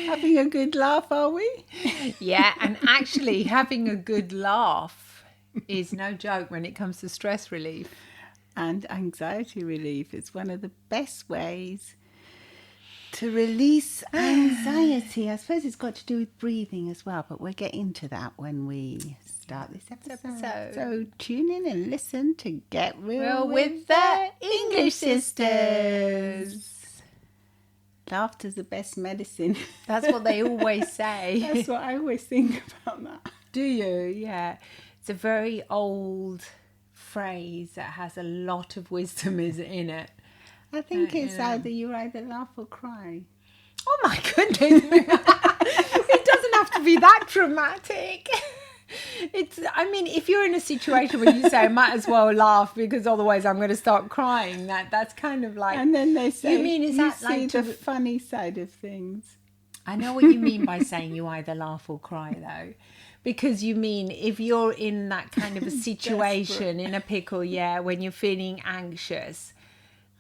Having a good laugh, are we? Yeah, and actually having a good laugh is no joke when it comes to stress relief. And anxiety relief. It's one of the best ways to release anxiety. I suppose it's got to do with breathing as well, but we'll get into that when we start this episode. So tune in and listen to Get Real with the English Sisters. Laughter's the best medicine. That's what they always say. That's what I always think about that. Do you? Yeah. It's a very old phrase that has a lot of wisdom in it. I think it's you either laugh or cry. Oh my goodness. It doesn't have to be that dramatic. If you're in a situation where you say I might as well laugh because otherwise I'm going to start crying, that's kind of like. And then they say, is you that see like the funny side of things. I know what you mean by saying you either laugh or cry, though. Because you mean if you're in that kind of a situation, in a pickle, when you're feeling anxious,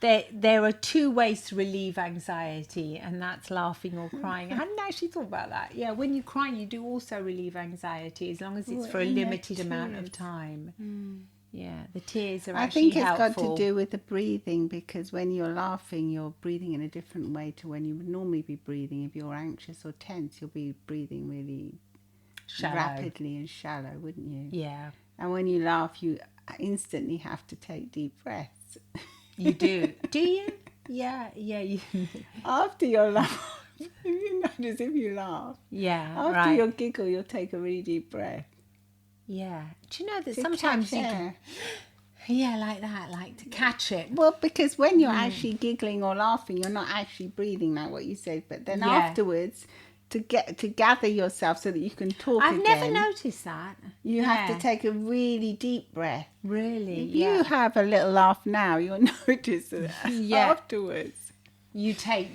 there are two ways to relieve anxiety, and that's laughing or crying. I hadn't actually thought about that. Yeah, when you cry, you do also relieve anxiety, as long as it's for a limited amount of time. Yeah, the tears are actually helpful. I think it's got to do with the breathing, because when you're laughing, you're breathing in a different way to when you would normally be breathing. If you're anxious or tense, you'll be breathing really rapidly and shallow, wouldn't you? Yeah. And when you laugh, you instantly have to take deep breaths. You do. Do you? Yeah. You... After your laugh, you notice if you laugh. Yeah, After your giggle, you'll take a really deep breath. Yeah. Do you know that sometimes you can... Yeah, like that, like to catch it. Well, because when you're actually giggling or laughing, you're not actually breathing, like what you said. But then afterwards, to gather yourself so that you can talk I've again, never noticed that. You have to take a really deep breath. Really? If you have a little laugh now, you'll notice that afterwards. You take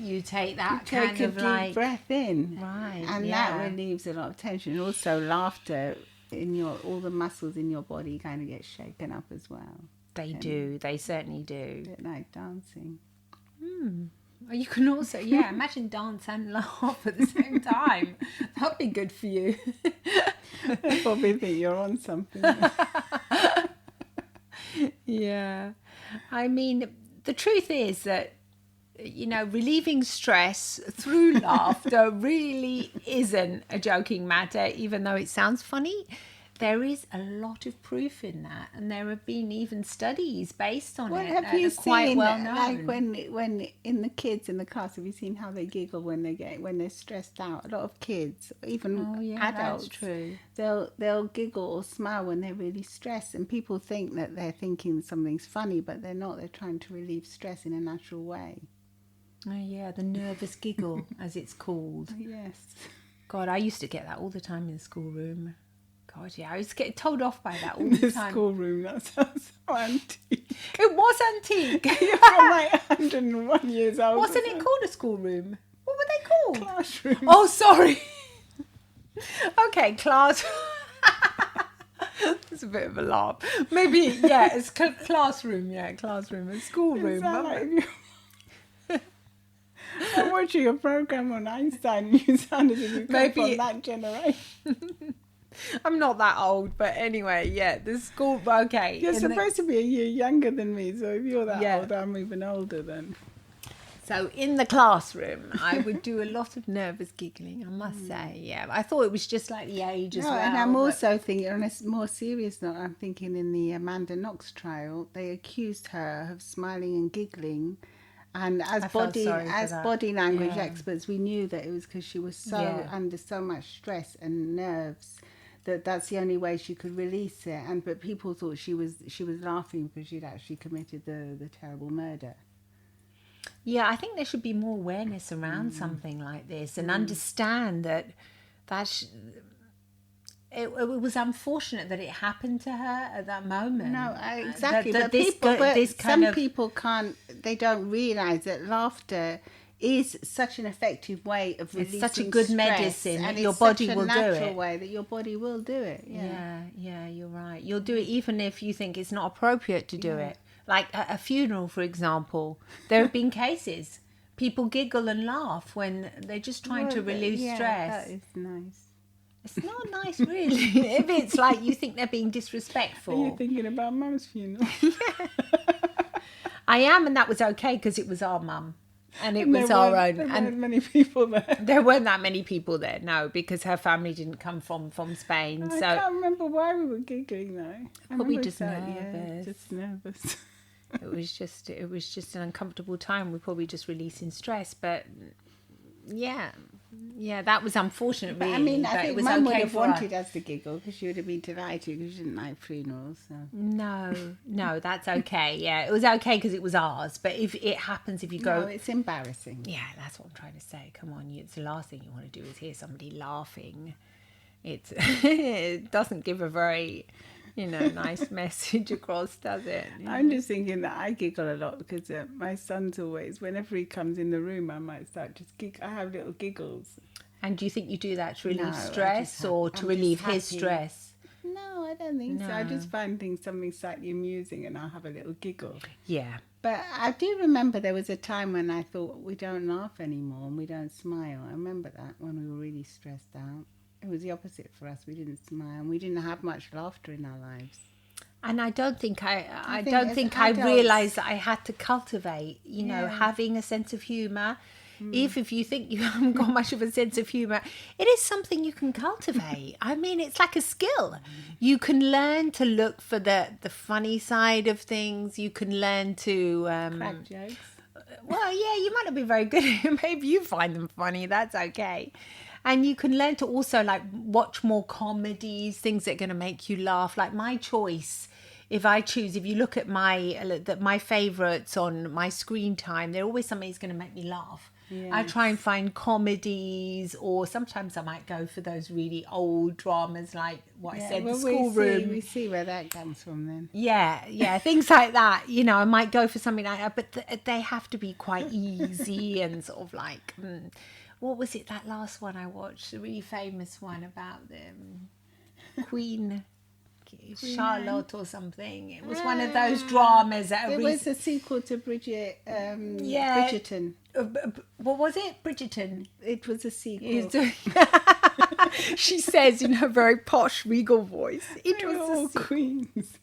that take kind of a deep breath in. Right. And that relieves a lot of tension. Also, laughter, all the muscles in your body kind of get shaken up as well. They do. They certainly do. A bit like dancing. You can also, imagine dance and laugh at the same time. That'd be good for you. They probably think you're on something. Yeah. I mean, the truth is that, relieving stress through laughter really isn't a joking matter, even though it sounds funny. There is a lot of proof in that, and there have been even studies based on it. Have you quite seen, well known. like when in the kids in the class, have you seen how they giggle when they're stressed out? A lot of kids, even adults, that's true. They'll giggle or smile when they're really stressed, and people think that they're thinking something's funny, but they're not. They're trying to relieve stress in a natural way. Oh yeah, the nervous giggle, as it's called. Yes. God, I used to get that all the time in the schoolroom. God, yeah, I was getting told off by that all the time. Schoolroom, that sounds so antique. It was antique. You're from like 101 years old. Wasn't it called a schoolroom? What were they called? Classroom. Oh, sorry. Okay, class. It's a bit of a laugh. Maybe, it's classroom. Yeah, classroom and schoolroom. I'm watching a program on Einstein, and you sound as if you come from that generation. I'm not that old, but anyway, the school. Okay, you're supposed to be a year younger than me, so if you're that old, I'm even older then. So in the classroom, I would do a lot of nervous giggling, I must say. Yeah, I thought it was just like the age as well. And I'm also thinking, on a more serious note, I'm thinking in the Amanda Knox trial, they accused her of smiling and giggling. And as body language experts, we knew that it was because she was under so much stress and nerves that's the only way she could release it. But people thought she was laughing because she'd actually committed the terrible murder. Yeah, I think there should be more awareness around something like this, and understand that it was unfortunate that it happened to her at that moment. No, exactly. But some people can't. They don't realise that laughter is such an effective way of releasing stress. It's such a good medicine, and your body will do it. It's such a natural way that your body will do it. Yeah, you're right. You'll do it even if you think it's not appropriate to do it. Like at a funeral, for example, there have been cases people giggle and laugh when they're just trying to relieve stress. That is nice. It's not nice, really. If it's like you think they're being disrespectful. Are you thinking about Mum's funeral? I am, and that was okay because it was our mum. And it was our own. There weren't many people there. There weren't that many people there, no, because her family didn't come from Spain. I can't remember why we were giggling though. Probably just nervous. Yeah, just nervous. It was just an uncomfortable time. We're probably just releasing stress, but yeah, that was unfortunate. Really, I mean, I think Mum would have wanted us to giggle because she would have been delighted because she didn't like funerals. So. No, that's okay. Yeah, it was okay because it was ours. But if it happens, if you go, no, it's embarrassing. Yeah, that's what I'm trying to say. Come on, it's the last thing you want to do is hear somebody laughing. It doesn't give a very, nice message across, does it? I'm just thinking that I giggle a lot because my son's always, whenever he comes in the room, I might start just I have little giggles. And do you think you do that to relieve stress or to relieve his stress? No, I don't think so. I just find something slightly amusing and I'll have a little giggle. Yeah. But I do remember there was a time when I thought we don't laugh anymore and we don't smile. I remember that when we were really stressed out. It was the opposite for us. We didn't smile and we didn't have much laughter in our lives. And I don't think I realised that I had to cultivate, having a sense of humour. If you think you haven't got much of a sense of humour, it is something you can cultivate. I mean, it's like a skill. You can learn to look for the funny side of things. You can learn to... crack jokes. Well, yeah, you might not be very good at it. Maybe you find them funny. That's okay. And you can learn to also watch more comedies, things that are going to make you laugh. Like my choice, if you look at my favourites on my screen time, they're always something that's going to make me laugh. Yes. I try and find comedies, or sometimes I might go for those really old dramas like I said, the schoolroom. We see where that comes from then. Yeah, things like that. I might go for something like that, but they have to be quite easy and sort of like... what was it, that last one I watched, the really famous one about the Queen Charlotte or something? It was one of those dramas that it was a sequel to Bridgerton. What was it? Bridgerton. It was a sequel. She says in her very posh regal voice, it was all queens.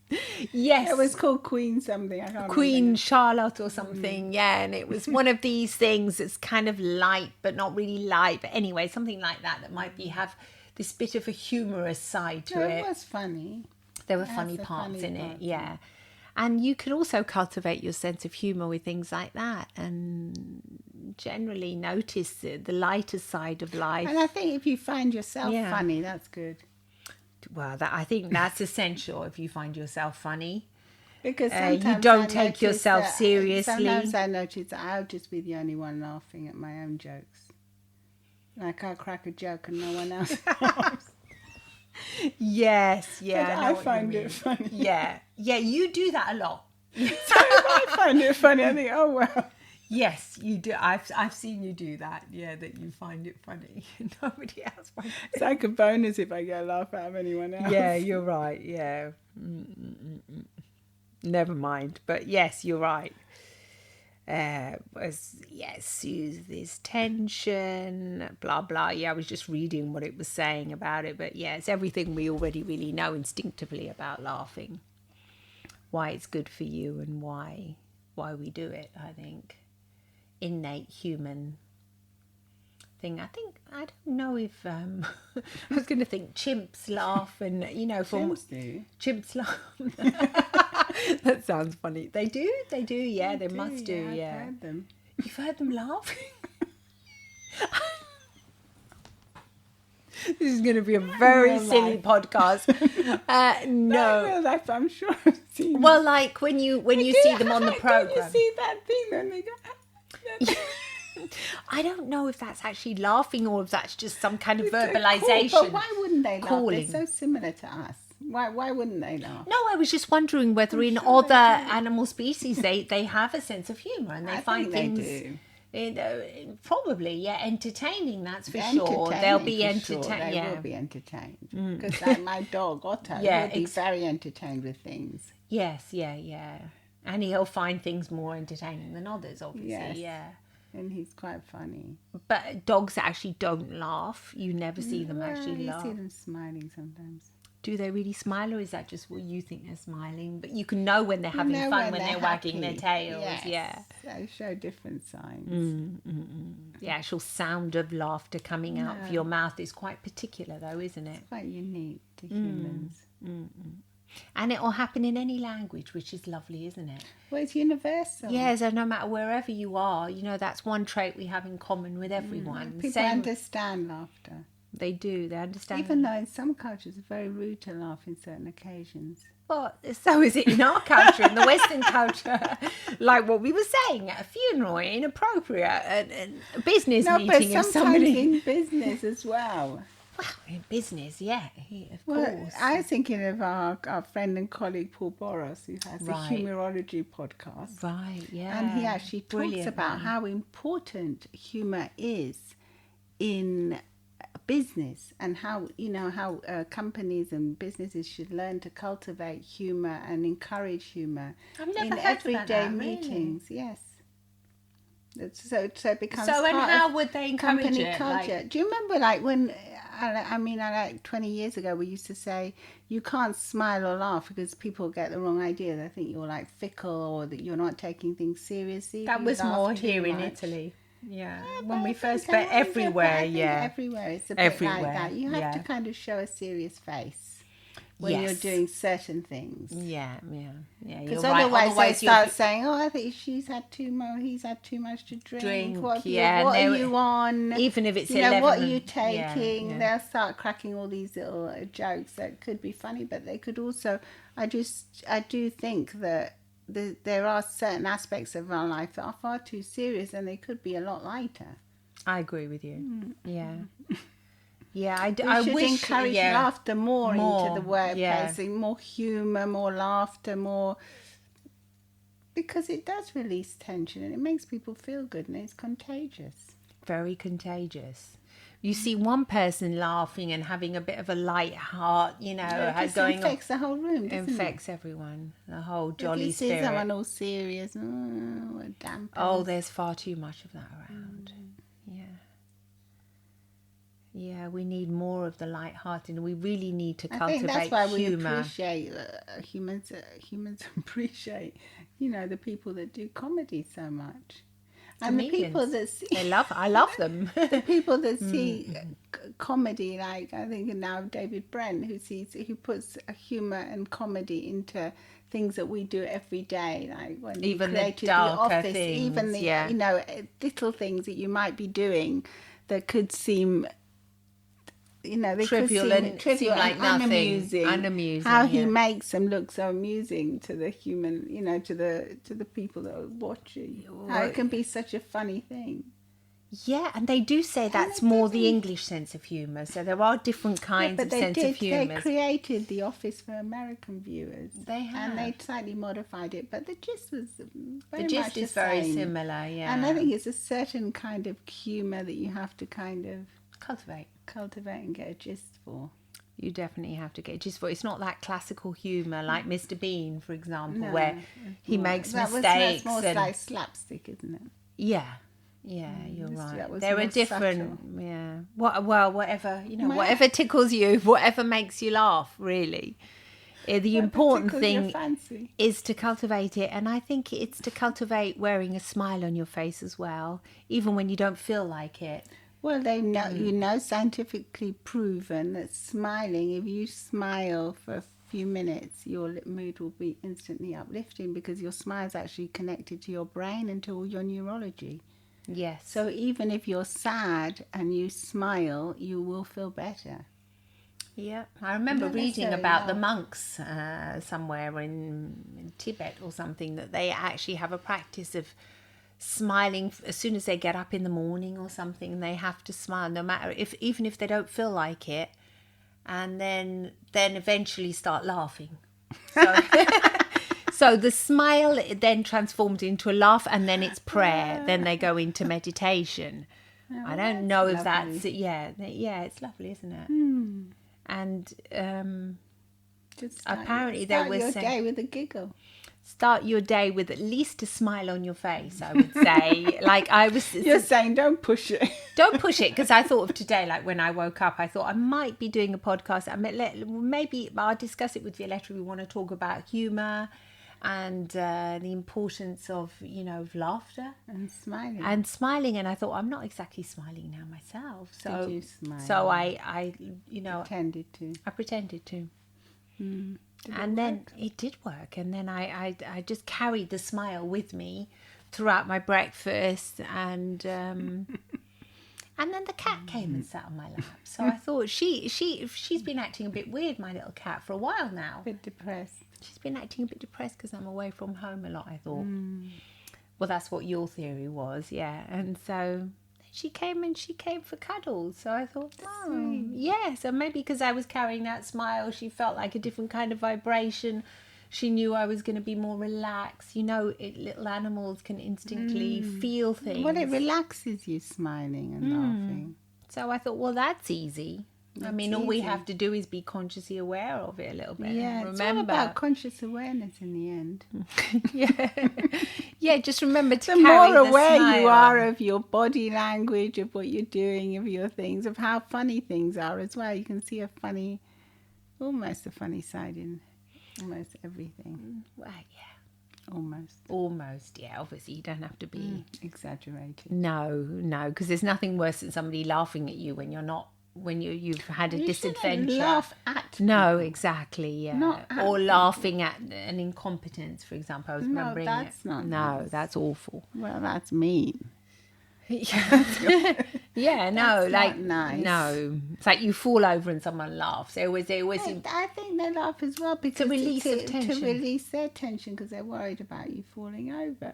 Yes, it was called Queen something. I can't Queen remember. Charlotte or something. Yeah, and it was one of these things that's kind of light but not really light. But anyway, something like that might have this bit of a humorous side to it. It was funny. There were funny parts in it. Yeah. And you can also cultivate your sense of humour with things like that and generally notice the lighter side of life. And I think if you find yourself funny, that's good. Well, I think that's essential if you find yourself funny. Because you don't take yourself seriously. Sometimes I notice that I'll just be the only one laughing at my own jokes. Like I'll crack a joke and no one else laughs. Yes, yeah. I find it funny. Yeah, you do that a lot. So if I find it funny, I think, oh well. Yes, you do. I've seen you do that. Yeah, that you find it funny. Nobody else finds it. It's like a bonus if I get a laugh out of anyone else. Yeah, you're right. Yeah. Never mind. But yes, you're right. Soothe this tension, blah, blah. Yeah, I was just reading what it was saying about it. But yeah, it's everything we already really know instinctively about laughing. Why it's good for you and why we do it, I think. Innate human thing. I don't know if I was going to think chimps laugh and chimps laugh. That sounds funny. They do, yeah, they must do, yeah. I've heard them. You've heard them laughing? This is going to be a very silly podcast. No. Real life, I'm sure I've seen them. Well, like when you see them on the programme. You see that thing and they go... I don't know if that's actually laughing or if that's just some kind of verbalisation. But why wouldn't they laugh? Calling. They're so similar to us. Why wouldn't they laugh? No, I was just wondering whether in other animal species they have a sense of humour and they find things. They do. Probably, yeah, entertaining. That's for sure. They'll be entertained. Sure. They will be entertained because like my dog Otto, he'll be very entertained with things. Yes, yeah, and he'll find things more entertaining than others, obviously. Yes. Yeah. and he's quite funny. But dogs actually don't laugh. You never see them actually You laugh. see them smiling sometimes. Do they really smile, or is that just what you think they're smiling? But you can know when they're having fun when they're wagging their tails. Yes. Yeah. They show different signs. The actual sound of laughter coming out of your mouth is quite particular, though, isn't it? It's quite unique to humans. And it'll happen in any language, which is lovely, isn't it? Well, it's universal. Yeah, so no matter wherever you are, you know, that's one trait we have in common with everyone. People understand laughter. They do, they understand. Even though in some cultures it's very rude to laugh in certain occasions. Well, so is it in our culture, in the Western culture. Like what we were saying, at a funeral, inappropriate, a business meeting but sometimes in business as well. Well, in business, yeah, of course. I was thinking of our friend and colleague Paul Boros, who has a humourology podcast. Right, yeah. And he actually talks about how important humour is in business, and how companies and businesses should learn to cultivate humour and encourage humour in everyday meetings. Really? Yes. So it becomes how would they encourage company it? culture. Do you remember, like, when like 20 years ago, we used to say you can't smile or laugh because people get the wrong idea. They think you're like fickle, or that you're not taking things seriously. That was more here in Italy. Yeah, when we first, but everywhere, everywhere it's a bit like that. You have to kind of show a serious face when you're doing certain things. Yeah. Because otherwise they start saying, "Oh, I think he's had too much to drink. What are you on? Even if it's 11, what are you taking?" Yeah. They'll start cracking all these little jokes that could be funny, but they could also. I do think that there are certain aspects of our life that are far too serious, and they could be a lot lighter. I agree with you. Yeah. Yeah, I wish encourage laughter more into the workplace, more humour, more laughter, more, because it does release tension and it makes people feel good, and it's contagious. Very contagious. You see one person laughing and having a bit of a light heart, it infects the whole room, doesn't it? Infects everyone, the whole jolly spirit. If you see someone all serious, dampens. Oh, there's far too much of that around. Yeah, we need more of the light-hearted. We really need to cultivate humour. I think that's why we appreciate humans appreciate, the people that do comedy so much. And comedians. The people that I love them. The people that see comedy, like I think now David Brent, who puts humour and comedy into things that we do every day, like when even he created the Office, things, even the little things that you might be doing that could seem. They trivial trivial like and unamusing. How he makes them look so amusing to the human, to the people that are watching. How it can be such a funny thing. Yeah, and they do say that's more the English sense of humour. So there are different kinds of sense of humour. They created The Office for American viewers. They have. And they slightly modified it, but the gist was very much the same. The gist is very similar, yeah. And I think it's a certain kind of humour that you have to kind of cultivate and get a gist for. You definitely have to get a gist for. It's not that classical humour like Mr. Bean, for example, where he makes mistakes. That's more like slapstick, isn't it? Yeah, you're right. There are different, subtle. Whatever, whatever tickles you, whatever makes you laugh, really. The important thing is to cultivate it, and I think it's to cultivate wearing a smile on your face as well, even when you don't feel like it. Well, they know, scientifically proven that smiling, if you smile for a few minutes, your mood will be instantly uplifting, because your smile is actually connected to your brain and to all your neurology. Yes. So even if you're sad and you smile, you will feel better. Yeah, I remember reading about the monks somewhere in Tibet or something, that they actually have a practice of smiling as soon as they get up in the morning or something. They have to smile no matter even if they don't feel like it, and then eventually start laughing. So the smile then transforms into a laugh, and then it's prayer. Then they go into meditation. I don't know if that's it's lovely, isn't it? And apparently there was your day with a giggle. start your day with at least a smile on your face, I would say. You're saying don't push it. Don't push it, because I thought of today, like when I woke up, I thought I might be doing a podcast. Maybe I'll discuss it with Violetta. We want to talk about humour and the importance of, of laughter. And smiling. And I thought, I'm not exactly smiling now myself. So, did you smile? So I pretended to. I pretended to. And then it did work. And then I just carried the smile with me throughout my breakfast. And and then the cat came and sat on my lap. So I thought she's been acting a bit weird, my little cat, for a while now. A bit depressed. She's been acting a bit depressed because I'm away from home a lot, I thought. Well, that's what your theory was, yeah. And so she came for cuddles. So I thought, yeah. So maybe because I was carrying that smile, she felt like a different kind of vibration. She knew I was going to be more relaxed. Little animals can instinctively feel things. Well, it relaxes you smiling and laughing. So I thought, well, that's easy. All we have to do is be consciously aware of it a little bit. Yeah, remember, it's all about conscious awareness in the end. Yeah. Just remember to the carry more aware smile. You are of your body language, of what you're doing, of your things, of how funny things are as well. You can see almost a funny side in almost everything. Well, yeah. Almost, yeah. Obviously, you don't have to be exaggerated. No, because there's nothing worse than somebody laughing at you when you're not. When you've had a disadventure. Laugh at no, exactly, yeah. Not at or laughing at an incompetence, for example. I was remembering that's not nice. That's awful. Well, that's mean. Yeah, no, that's like not nice. No, it's like you fall over and someone laughs. They always. I think they laugh as well because to release tension. To release their tension because they're worried about you falling over.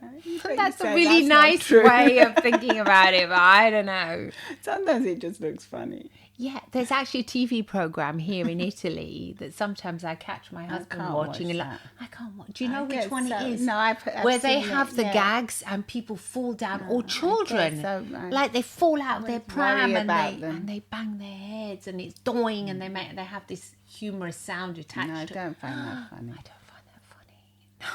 That's a really nice way of thinking about it, but I don't know. Sometimes it just looks funny. Yeah, there's actually a TV program here in Italy that sometimes I catch my husband watching. I can't watch. Do you know which one it is? No, I've where they have the gags and people fall down, or children, like they fall out of their pram and they bang their heads and it's doing, and they have this humorous sound attached. No, I don't find that funny. I don't find that funny. No.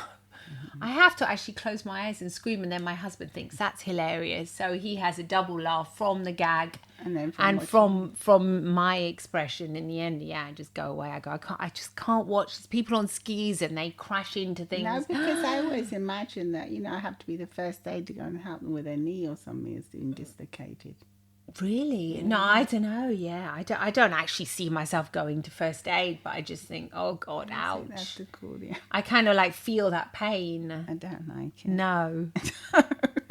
I have to actually close my eyes and scream, and then my husband thinks that's hilarious. So he has a double laugh from the gag and from my expression. In the end, I just go away. I just can't watch people on skis and they crash into things. No, because I always imagine that I have to be the first aid to go and help them with their knee or something that's been dislocated. Really? Yeah. No, I don't know. Yeah, I don't actually see myself going to first aid, but I just think, oh God, ouch. That's the cool, yeah. I kind of feel that pain. I don't like it. No.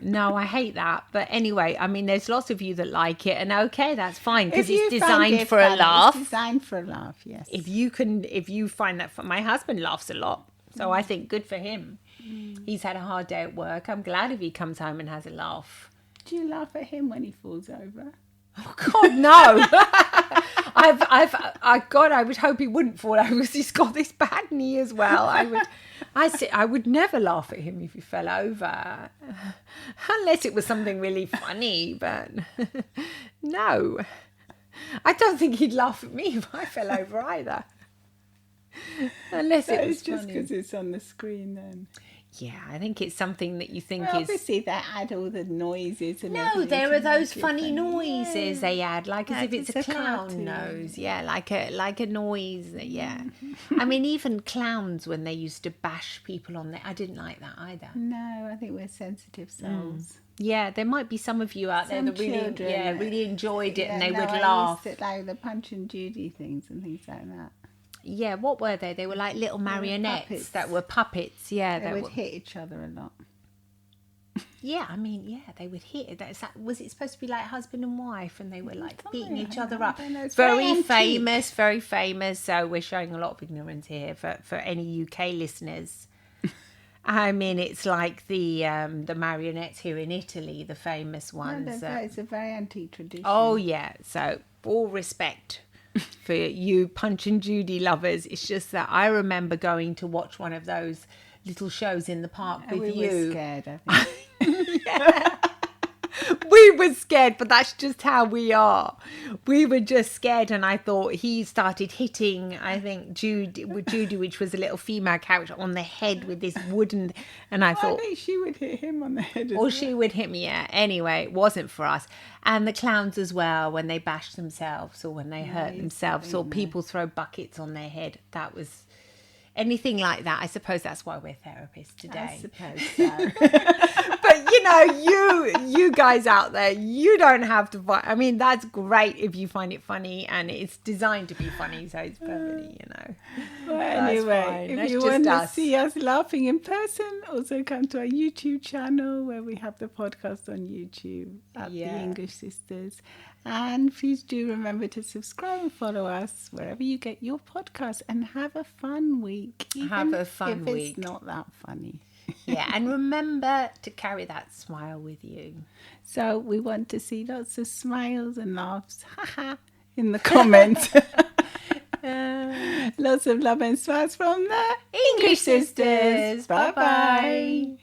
No, I hate that. But anyway, there's lots of you that like it, and okay, that's fine because it's designed for a laugh. It's designed for a laugh, yes. If you find that fun, my husband laughs a lot, so I think good for him. He's had a hard day at work. I'm glad if he comes home and has a laugh. Do you laugh at him when he falls over? Oh God, no! I would hope he wouldn't fall over because he's got this bad knee as well. I would never laugh at him if he fell over, unless it was something really funny. But no, I don't think he'd laugh at me if I fell over either. Unless it was just because it's on the screen then. Yeah, I think it's something that you think is... Obviously, they add all the noises and no, there are those funny noises they add, as if it's a clown cartoon. Nose. Yeah, like a noise. Yeah. Even clowns, when they used to bash people on there, I didn't like that either. No, I think we're sensitive souls. Yeah, there might be some of you out there that really enjoyed it and they would laugh. I used to like the Punch and Judy things and things like that. Yeah, what were they? They were like little marionettes that were puppets. Yeah, they would hit each other a lot. Yeah, they would hit. Was it supposed to be like husband and wife, and they were beating each other up? Very famous. So we're showing a lot of ignorance here for any UK listeners. It's like the marionettes here in Italy, the famous ones. It's a very antique tradition. Oh yeah, so all respect for you Punch and Judy lovers. It's just that I remember going to watch one of those little shows in the park with you. We were scared, I think. We were scared, but that's just how we are. We were just scared, and I thought he started hitting, I think, Judy, which was a little female character, on the head with this wooden, and I thought... I think she would hit him on the head as Or well. she would hit me, yeah. Anyway, it wasn't for us. And the clowns as well, when they bash themselves or when they hurt themselves, or people throw buckets on their head. That was... Anything like that. I suppose that's why we're therapists today. I suppose so. But you guys out there, you don't have to find... I mean, that's great if you find it funny, and it's designed to be funny, so it's perfectly, Well, anyway, if you want to see us laughing in person, also come to our YouTube channel where we have the podcast on YouTube at The English Sisters. And please do remember to subscribe and follow us wherever you get your podcast, and have a fun week. Have a fun week. It's not that funny. Yeah, and remember to carry that smile with you. So we want to see lots of smiles and laughs in the comments. Lots of love and smiles from the English Sisters. Bye-bye.